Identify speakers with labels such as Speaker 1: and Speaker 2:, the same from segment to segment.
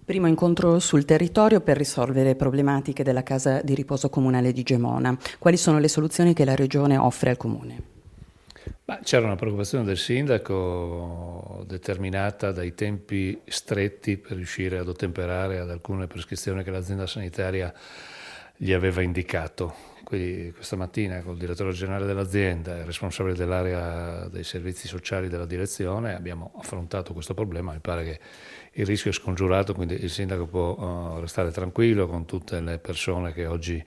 Speaker 1: Primo incontro sul territorio per risolvere le problematiche della casa di riposo comunale di Gemona. Quali sono le soluzioni che la Regione offre al Comune?
Speaker 2: C'era una preoccupazione del sindaco determinata dai tempi stretti per riuscire ad ottemperare ad alcune prescrizioni che l'azienda sanitaria gli aveva indicato. Quindi questa mattina col direttore generale dell'azienda e il responsabile dell'area dei servizi sociali della direzione abbiamo affrontato questo problema. Mi pare che il rischio è scongiurato, quindi il sindaco può restare tranquillo con tutte le persone che oggi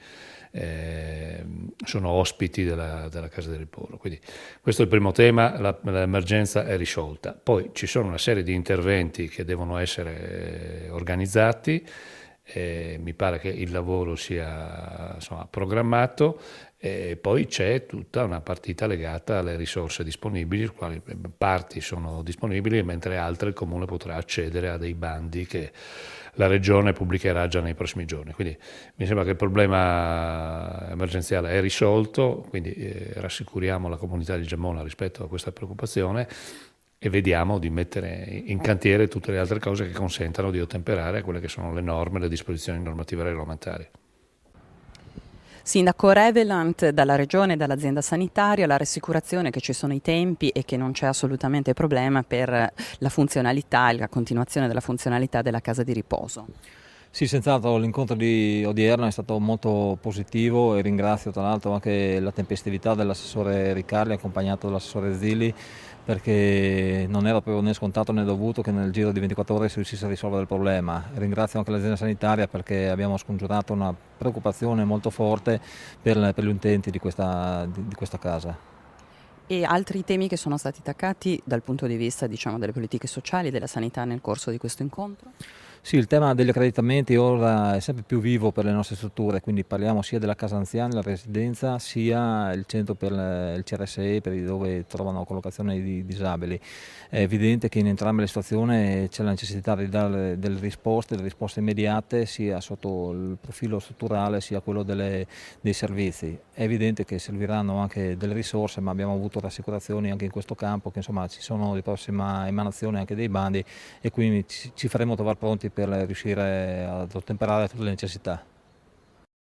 Speaker 2: sono ospiti della casa di riposo. Quindi questo è il primo tema, l'emergenza è risolta. Poi ci sono una serie di interventi che devono essere organizzati. Mi pare che il lavoro sia programmato e poi c'è tutta una partita legata alle risorse disponibili, quali parti sono disponibili, mentre altre il Comune potrà accedere a dei bandi che la Regione pubblicherà già nei prossimi giorni. Quindi mi sembra che il problema emergenziale è risolto, quindi rassicuriamo la comunità di Gemona rispetto a questa preoccupazione e vediamo di mettere in cantiere tutte le altre cose che consentano di ottemperare a quelle che sono le norme e le disposizioni normative regolamentari.
Speaker 1: Sindaco Revelant, dalla Regione e dall'azienda sanitaria, la rassicurazione che ci sono i tempi e che non c'è assolutamente problema per la funzionalità e la continuazione della funzionalità della casa di riposo.
Speaker 3: Sì, senz'altro l'incontro di odierno è stato molto positivo e ringrazio tra l'altro anche la tempestività dell'assessore Riccardi accompagnato dall'assessore Zilli, perché non era proprio né scontato né dovuto che nel giro di 24 ore si riuscisse a risolvere il problema. Ringrazio anche l'azienda sanitaria perché abbiamo scongiurato una preoccupazione molto forte per gli utenti di questa casa.
Speaker 1: E altri temi che sono stati toccati dal punto di vista, diciamo, delle politiche sociali e della sanità nel corso di questo incontro?
Speaker 3: Sì, il tema degli accreditamenti ora è sempre più vivo per le nostre strutture, quindi parliamo sia della casa anziani, la residenza, sia il centro per il CRSE, per dove trovano collocazione i disabili. È evidente che in entrambe le situazioni c'è la necessità di dare delle risposte immediate, sia sotto il profilo strutturale sia quello dei servizi. È evidente che serviranno anche delle risorse, ma abbiamo avuto rassicurazioni anche in questo campo, che insomma ci sono di prossima emanazione anche dei bandi e quindi ci faremo trovare pronti per riuscire ad ottemperare a tutte le necessità.